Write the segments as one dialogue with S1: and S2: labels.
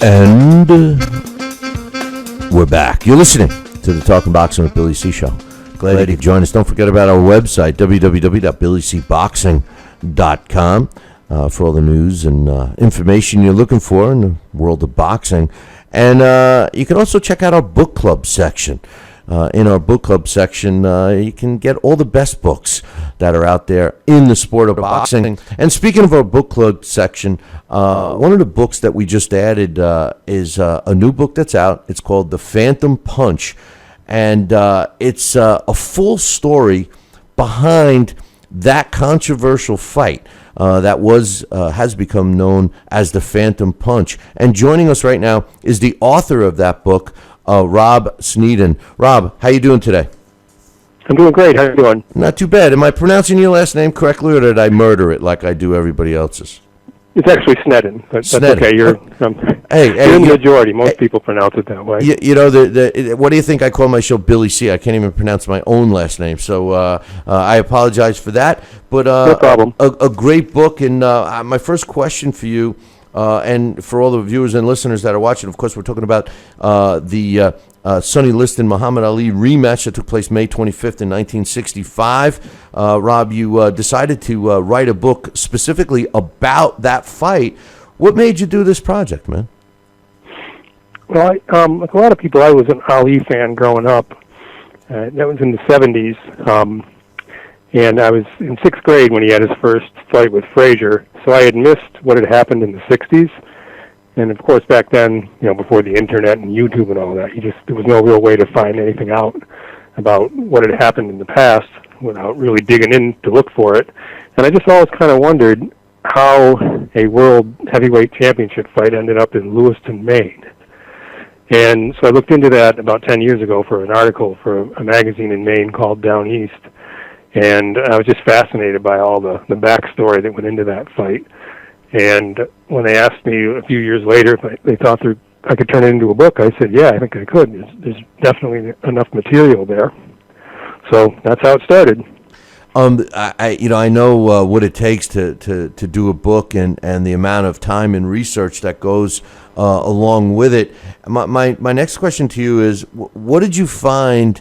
S1: And we're back. You're listening to the Talkin' Boxing with Billy C. Show. Glad you could join us. Don't forget about our website, www.billycboxing.com, for all the news and information you're looking for in the world of boxing. And you can also check out our book club section. In our book club section, you can get all the best books that are out there in the sport of boxing. And speaking of our book club section, one of the books that we just added is a new book that's out. It's called The Phantom Punch. And it's a full story behind that controversial fight that has become known as the Phantom Punch. And joining us right now is the author of that book, Rob Sneddon. Rob, how you doing today?
S2: I'm doing great. How you doing?
S1: Not too bad. Am I pronouncing your last name correctly, or did I murder it like I do everybody else's?
S2: It's actually Sneddon, but that's
S1: Sneddon.
S2: okay. You're in the majority. Most people pronounce it that way.
S1: You know, what do you think I call my show Billy C? I can't even pronounce my own last name, so I apologize for that. But
S2: no problem.
S1: A great book, and my first question for you, and for all the viewers and listeners that are watching, of course, we're talking about the Sonny Liston Muhammad Ali rematch that took place May 25th in 1965. Rob, you decided to write a book specifically about that fight. What made you do this project, man?
S2: Well, like a lot of people, I was an Ali fan growing up. That was in the 70s. And I was in 6th grade when he had his first fight with Frazier. So I had missed what had happened in the 60s. And of course, back then, before the internet and YouTube and all that, there was no real way to find anything out about what had happened in the past without really digging in to look for it. And I just always kind of wondered how a world heavyweight championship fight ended up in Lewiston, Maine. And so I looked into that about 10 years ago for an article for a magazine in Maine called Down East. And I was just fascinated by all the backstory that went into that fight. And when they asked me a few years later if they thought I could turn it into a book, I said, yeah, I think I could. There's definitely enough material there. So that's how it started.
S1: I know what it takes to do a book and the amount of time and research that goes along with it. My next question to you is, what did you find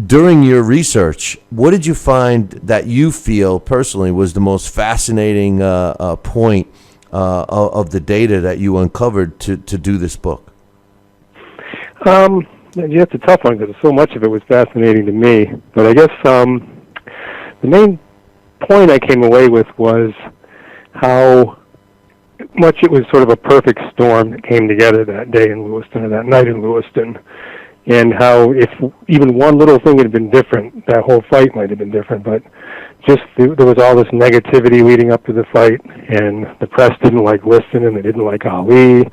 S1: during your research? What did you find that you feel personally was the most fascinating point of the data that you uncovered to do this book?
S2: It's a tough one because so much of it was fascinating to me. But I guess the main point I came away with was how much it was sort of a perfect storm that came together that day in Lewiston, or that night in Lewiston. And how if even one little thing had been different, that whole fight might have been different. But just there was all this negativity leading up to the fight, and the press didn't like Liston, and they didn't like Ali.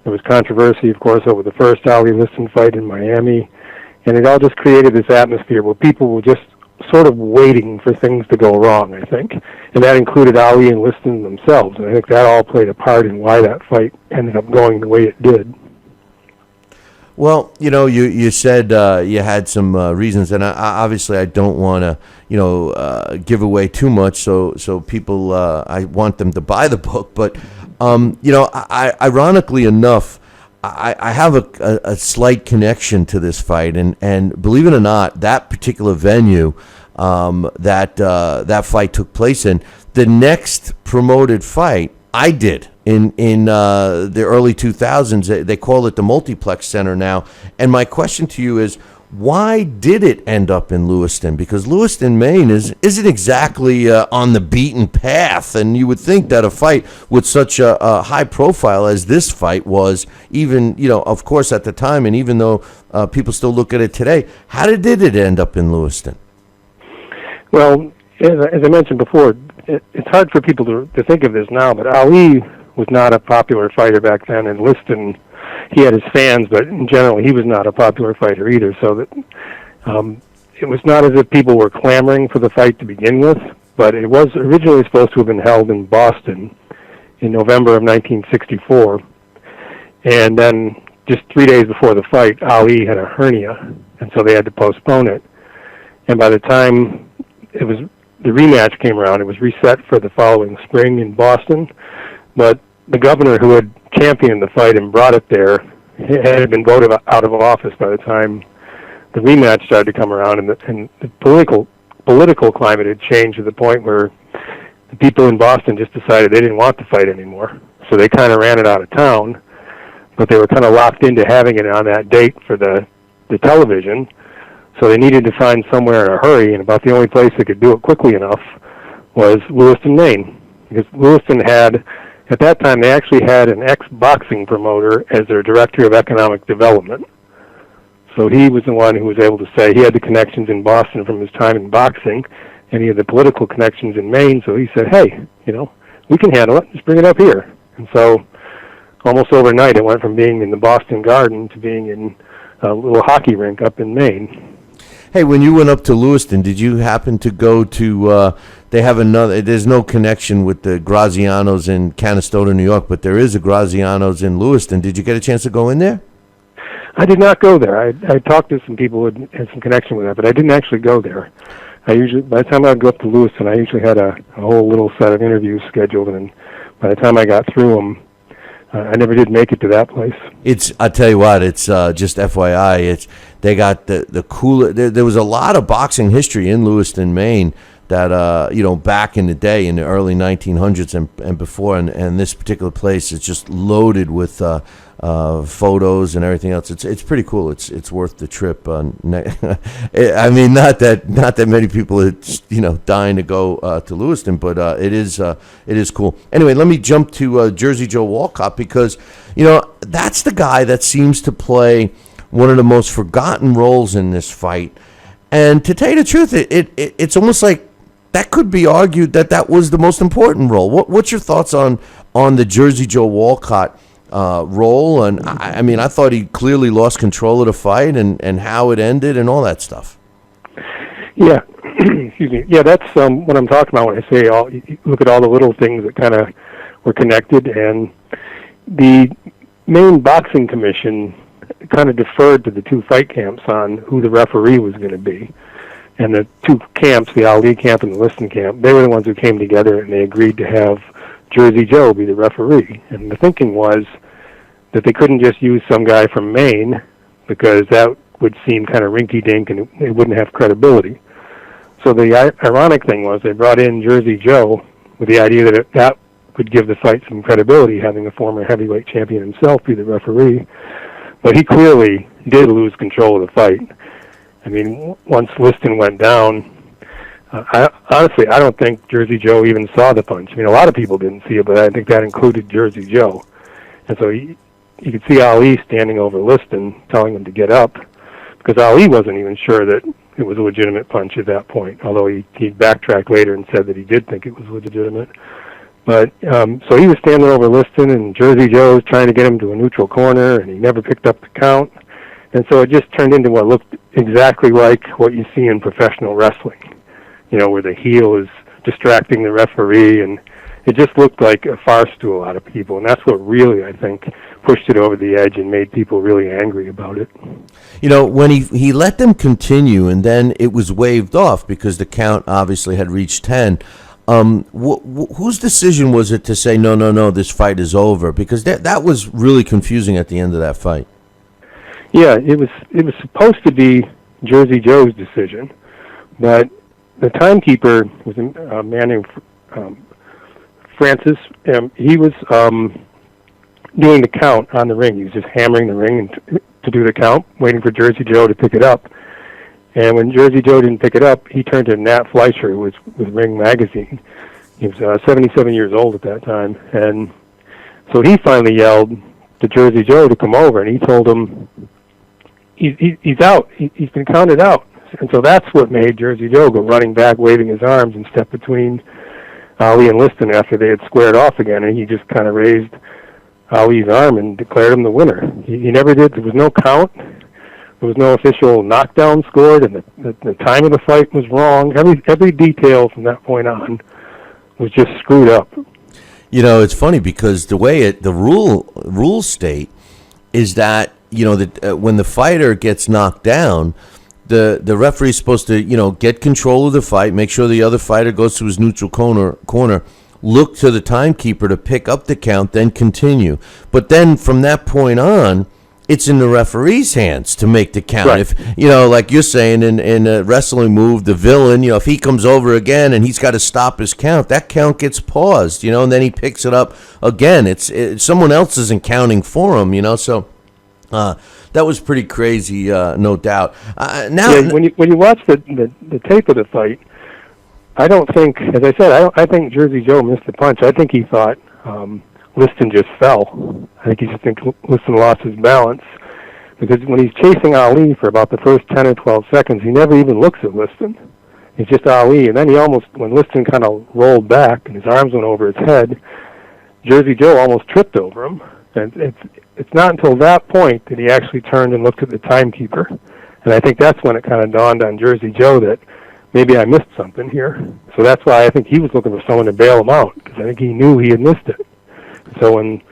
S2: There was controversy, of course, over the first Ali-Liston fight in Miami. And it all just created this atmosphere where people were just sort of waiting for things to go wrong, I think. And that included Ali and Liston themselves. And I think that all played a part in why that fight ended up going the way it did.
S1: Well, you said you had some reasons, and obviously I don't want to, give away too much, so people, I want them to buy the book. But, ironically enough, I have a slight connection to this fight, and believe it or not, that particular venue that fight took place in, the next promoted fight I did in the early 2000s. They call it the Multiplex Center now. And my question to you is, why did it end up in Lewiston? Because Lewiston, Maine isn't exactly on the beaten path. And you would think that a fight with such a high profile as this fight was, even, of course, at the time, and even though people still look at it today, how did it end up in Lewiston?
S2: Well, as I mentioned before, it's hard for people to think of this now, but Ali was not a popular fighter back then, and Liston, he had his fans, but in general, he was not a popular fighter either. So that it was not as if people were clamoring for the fight to begin with, but it was originally supposed to have been held in Boston in November of 1964, and then just 3 days before the fight, Ali had a hernia, and so they had to postpone it. And by the time the rematch came around, it was reset for the following spring in Boston. But the governor who had championed the fight and brought it there had been voted out of office by the time the rematch started to come around, and the political climate had changed to the point where the people in Boston just decided they didn't want the fight anymore. So they kind of ran it out of town, but they were kind of locked into having it on that date for the television. So they needed to find somewhere in a hurry, and about the only place they could do it quickly enough was Lewiston, Maine. Because Lewiston had, at that time, they actually had an ex-boxing promoter as their director of economic development. So he was the one who was able to say he had the connections in Boston from his time in boxing, and he had the political connections in Maine, so he said, hey, we can handle it, just bring it up here. And so almost overnight it went from being in the Boston Garden to being in a little hockey rink up in Maine.
S1: Hey, when you went up to Lewiston, did you happen to go to, there's no connection with the Grazianos in Canastota, New York, but there is a Grazianos in Lewiston. Did you get a chance to go in there?
S2: I did not go there. I talked to some people who had some connection with that, but I didn't actually go there. By the time I would go up to Lewiston, I usually had a whole little set of interviews scheduled, and by the time I got through them, I never did make it to that place.
S1: I tell you what, it's just FYI. They got the cooler. There was a lot of boxing history in Lewiston, Maine, that back in the day, in the early 1900s and before, and this particular place is just loaded with photos and everything else. It's pretty cool. It's worth the trip. I mean, not that many people are dying to go to Lewiston, but it is cool. Anyway, let me jump to Jersey Joe Walcott, because that's the guy that seems to play one of the most forgotten roles in this fight. And to tell you the truth, it's almost like that could be argued that was the most important role. What's your thoughts on the Jersey Joe Walcott role? And I mean, I thought he clearly lost control of the fight and how it ended and all that stuff. Yeah.
S2: Excuse me. Yeah, that's what I'm talking about when I say look at all the little things that kind of were connected. And the Maine Boxing Commission kind of deferred to the two fight camps on who the referee was going to be. And the two camps, the Ali camp and the Liston camp, they were the ones who came together and they agreed to have Jersey Joe be the referee. And the thinking was that they couldn't just use some guy from Maine, because that would seem kind of rinky-dink and it wouldn't have credibility. So the ironic thing was they brought in Jersey Joe with the idea that that would give the fight some credibility, having a former heavyweight champion himself be the referee. But he clearly did lose control of the fight. I mean, once Liston went down, honestly, I don't think Jersey Joe even saw the punch. I mean, a lot of people didn't see it, but I think that included Jersey Joe. And so you could see Ali standing over Liston, telling him to get up, because Ali wasn't even sure that it was a legitimate punch at that point, although he backtracked later and said that he did think it was legitimate. But so he was standing over Liston, and Jersey Joe was trying to get him to a neutral corner, and he never picked up the count. And so it just turned into what looked exactly like what you see in professional wrestling, where the heel is distracting the referee, and it just looked like a farce to a lot of people. And that's what really, I think, pushed it over the edge and made people really angry about it.
S1: When he let them continue, and then it was waved off because the count obviously had reached 10, whose decision was it to say, no, this fight is over? Because that was really confusing at the end of that fight.
S2: Yeah, it was supposed to be Jersey Joe's decision, but the timekeeper was a man named Francis. He was doing the count on the ring. He was just hammering the ring to do the count, waiting for Jersey Joe to pick it up. And when Jersey Joe didn't pick it up, he turned to Nat Fleischer, who was with Ring Magazine. He was 77 years old at that time, and so he finally yelled to Jersey Joe to come over, and he told him he's out. He's been counted out. And so that's what made Jersey Joe go running back, waving his arms, and step between Ali and Liston after they had squared off again, and he just kind of raised Ali's arm and declared him the winner. He never did. There was no count. There was no official knockdown scored, and the time of the fight was wrong. Every detail from that point on was just screwed up.
S1: It's funny because the way the rules state is that when the fighter gets knocked down, the referee is supposed to get control of the fight, make sure the other fighter goes to his neutral corner, look to the timekeeper to pick up the count, then continue. But then from that point on, it's in the referee's hands to make the count.
S2: Right.
S1: If, like you're saying in a wrestling move, the villain, if he comes over again and he's got to stop his count, that count gets paused, and then he picks it up again. It's someone else isn't counting for him, so that was pretty crazy, no doubt.
S2: When you watch the tape of the fight, I don't think, as I said, I think Jersey Joe missed the punch. I think he thought Liston just fell. I think he just thinks Liston lost his balance, because when he's chasing Ali for about the first 10 or 12 seconds, he never even looks at Liston. It's just Ali, and then when Liston kind of rolled back and his arms went over his head, Jersey Joe almost tripped over him. And it's not until that point that he actually turned and looked at the timekeeper. And I think that's when it kind of dawned on Jersey Joe that maybe I missed something here. So that's why I think he was looking for someone to bail him out, because I think he knew he had missed it. So when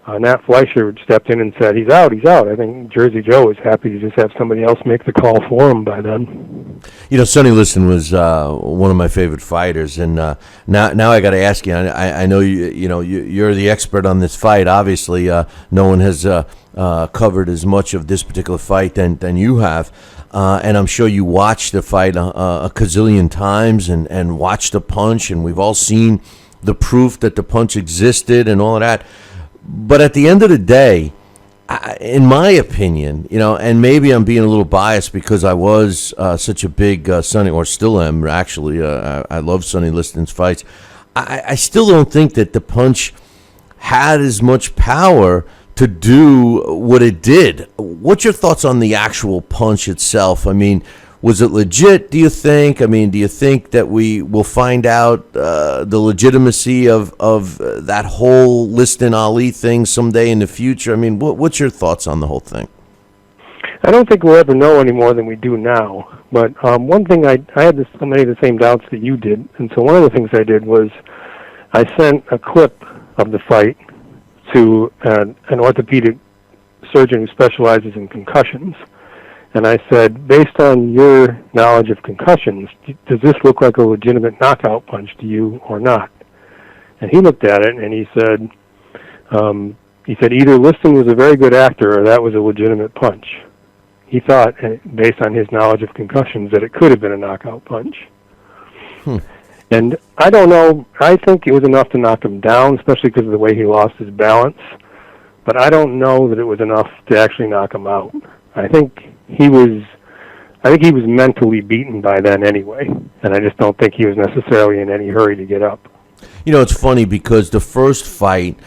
S2: Nat Fleischer stepped in and said, he's out, I think Jersey Joe was happy to just have somebody else make the call for him by then.
S1: Sonny Liston was one of my favorite fighters, and now I got to ask you. I know you're the expert on this fight. Obviously, no one has covered as much of this particular fight than you have, and I'm sure you watched the fight a gazillion times and watched the punch, and we've all seen the proof that the punch existed and all of that. But at the end of the day, in my opinion, and maybe I'm being a little biased because I was such a big Sonny, or still am, actually. I love Sonny Liston's fights. I still don't think that the punch had as much power to do what it did. What's your thoughts on the actual punch itself? I mean, was it legit, do you think? I mean, do you think that we will find out the legitimacy of that whole Liston Ali thing someday in the future? I mean, what's your thoughts on the whole thing?
S2: I don't think we'll ever know any more than we do now. But one thing, I had many of the same doubts that you did. And so one of the things I did was I sent a clip of the fight to an orthopedic surgeon who specializes in concussions. And I said, based on your knowledge of concussions, does this look like a legitimate knockout punch to you or not? And he looked at it and he said either Liston was a very good actor or that was a legitimate punch. He thought, based on his knowledge of concussions, that it could have been a knockout punch. And I don't know. I think it was enough to knock him down, especially because of the way he lost his balance. But I don't know that it was enough to actually knock him out. I think he was mentally beaten by then anyway, and I just don't think he was necessarily in any hurry to get up.
S1: It's funny because the first fight,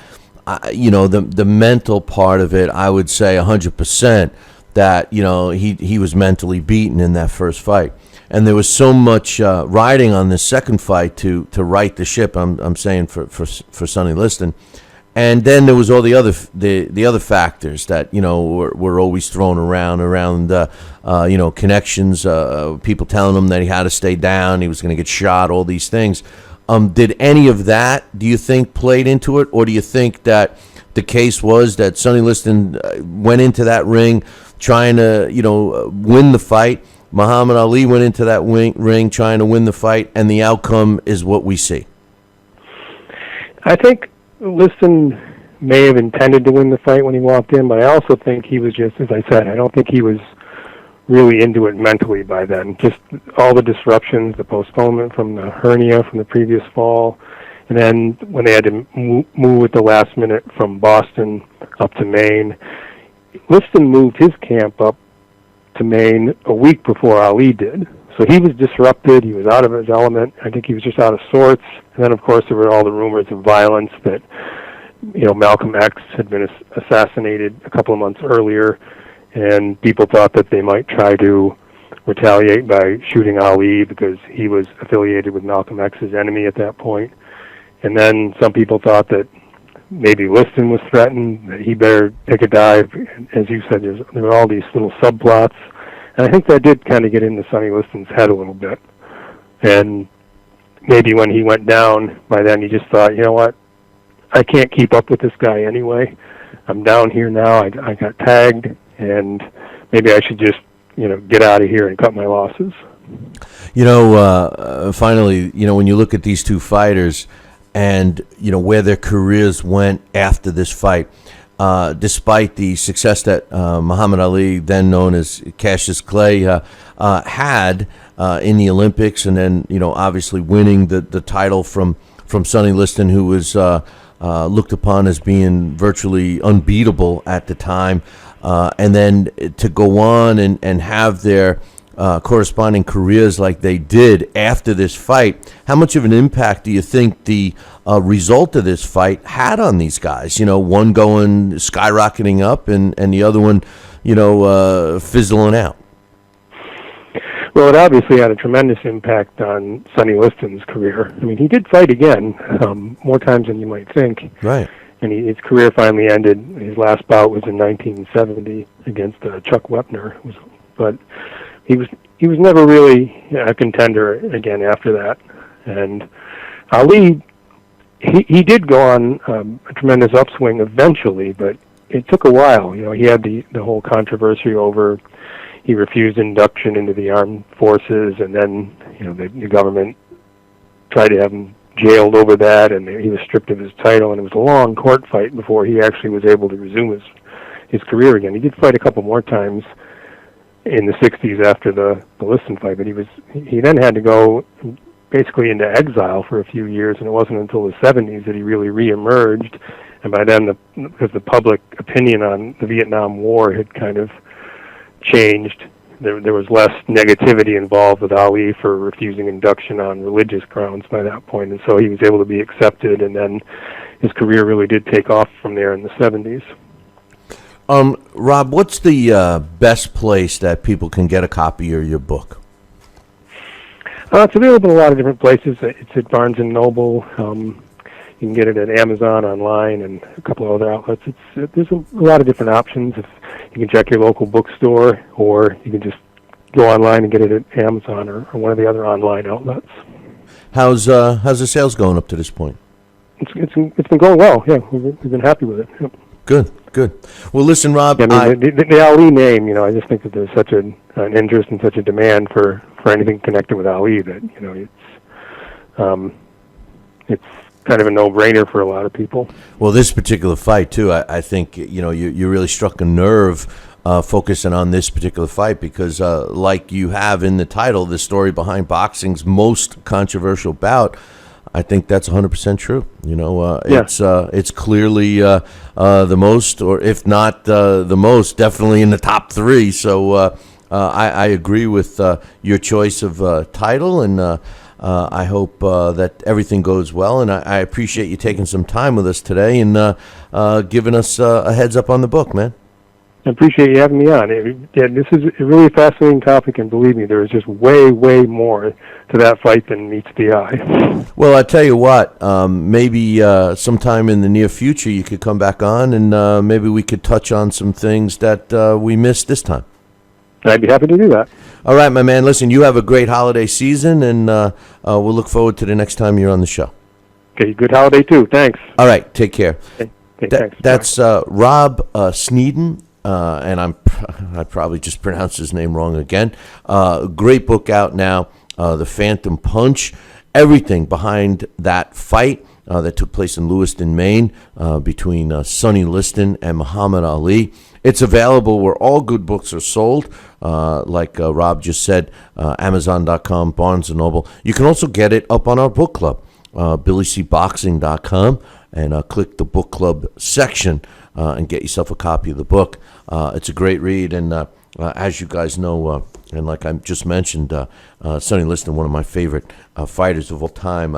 S1: the mental part of it, I would say 100% that, he was mentally beaten in that first fight. And there was so much riding on this second fight to right the ship, I'm saying for Sonny Liston. And then there was all the other factors that were always thrown around connections, people telling him that he had to stay down, he was going to get shot, all these things. Did any of that, do you think, played into it, or do you think that the case was that Sonny Liston went into that ring trying to win the fight? Muhammad Ali went into that ring trying to win the fight, and the outcome is what we see.
S2: I think Liston may have intended to win the fight when he walked in, but I also think he was just, as I said, I don't think he was really into it mentally by then. Just all the disruptions, the postponement from the hernia from the previous fall, and then when they had to move at the last minute from Boston up to Maine. Liston moved his camp up to Maine a week before Ali did. So he was disrupted. He was out of his element. I think he was just out of sorts. And then, of course, there were all the rumors of violence that, Malcolm X had been assassinated a couple of months earlier, and people thought that they might try to retaliate by shooting Ali because he was affiliated with Malcolm X's enemy at that point. And then some people thought that maybe Liston was threatened, that he better take a dive. As you said, there were all these little subplots. And I think that did kind of get into Sonny Liston's head a little bit. And maybe when he went down, by then he just thought, you know what, I can't keep up with this guy anyway. I'm down here now. I got tagged, and maybe I should just, get out of here and cut my losses.
S1: Finally, when you look at these two fighters, and where their careers went after this fight. Despite the success that Muhammad Ali, then known as Cassius Clay, had in the Olympics, and then obviously winning the title from Sonny Liston, who was looked upon as being virtually unbeatable at the time, and then to go on and have their corresponding careers like they did after this fight. How much of an impact do you think the result of this fight had on these guys? One going skyrocketing up and the other one, fizzling out.
S2: Well, it obviously had a tremendous impact on Sonny Liston's career. I mean, he did fight again, more times than you might think.
S1: Right.
S2: And his career finally ended. His last bout was in 1970 against Chuck Wepner. But he was never really a contender again after that. And Ali, he did go on a tremendous upswing eventually, but it took a while. He had the whole controversy over he refused induction into the armed forces, and then the government tried to have him jailed over that, and he was stripped of his title, and it was a long court fight before he actually was able to resume his career again. He did fight a couple more times in the 60s after the Liston fight, but he then had to go basically into exile for a few years, and it wasn't until the 70s that he really reemerged, and by then, because the public opinion on the Vietnam War had kind of changed, there was less negativity involved with Ali for refusing induction on religious grounds by that point, and so he was able to be accepted, and then his career really did take off from there in the 70s.
S1: Rob, what's the best place that people can get a copy of your book?
S2: It's available in a lot of different places. It's at Barnes & Noble. You can get it at Amazon online and a couple of other outlets. There's a lot of different options. You can check your local bookstore, or you can just go online and get it at Amazon or one of the other online outlets.
S1: How's the sales going up to this point?
S2: It's been going well. Yeah, we've been happy with it. Yep.
S1: Good. Well, listen, Rob.
S2: The Ali name, I just think that there's such an interest and such a demand for anything connected with Ali that it's kind of a no-brainer for a lot of people.
S1: Well, this particular fight too, I think you really struck a nerve focusing on this particular fight because, like you have in the title, the story behind boxing's most controversial bout. I think that's 100% true. It's clearly the most, or if not the most, definitely in the top three. So I agree with your choice of title, and I hope that everything goes well. And I appreciate you taking some time with us today and giving us a heads up on the book, man.
S2: I appreciate you having me on. This is a really fascinating topic, and believe me, there is just way, way more to that fight than meets the eye.
S1: Well, I tell you what, maybe sometime in the near future you could come back on, and maybe we could touch on some things that we missed this time.
S2: I'd be happy to do that.
S1: All right, my man. Listen, you have a great holiday season, and we'll look forward to the next time you're on the show.
S2: Okay, good holiday too. Thanks.
S1: All right, take care.
S2: Okay, thanks.
S1: That's Rob Sneddon. And I probably just pronounced his name wrong again. Great book out now, The Phantom Punch. Everything behind that fight that took place in Lewiston, Maine, between Sonny Liston and Muhammad Ali. It's available where all good books are sold, like Rob just said, Amazon.com, Barnes & Noble. You can also get it up on our book club, BillyCBoxing.com, and click the book club section and get yourself a copy of the book. It's a great read, and as you guys know, and like I just mentioned, Sonny Liston, one of my favorite fighters of all time.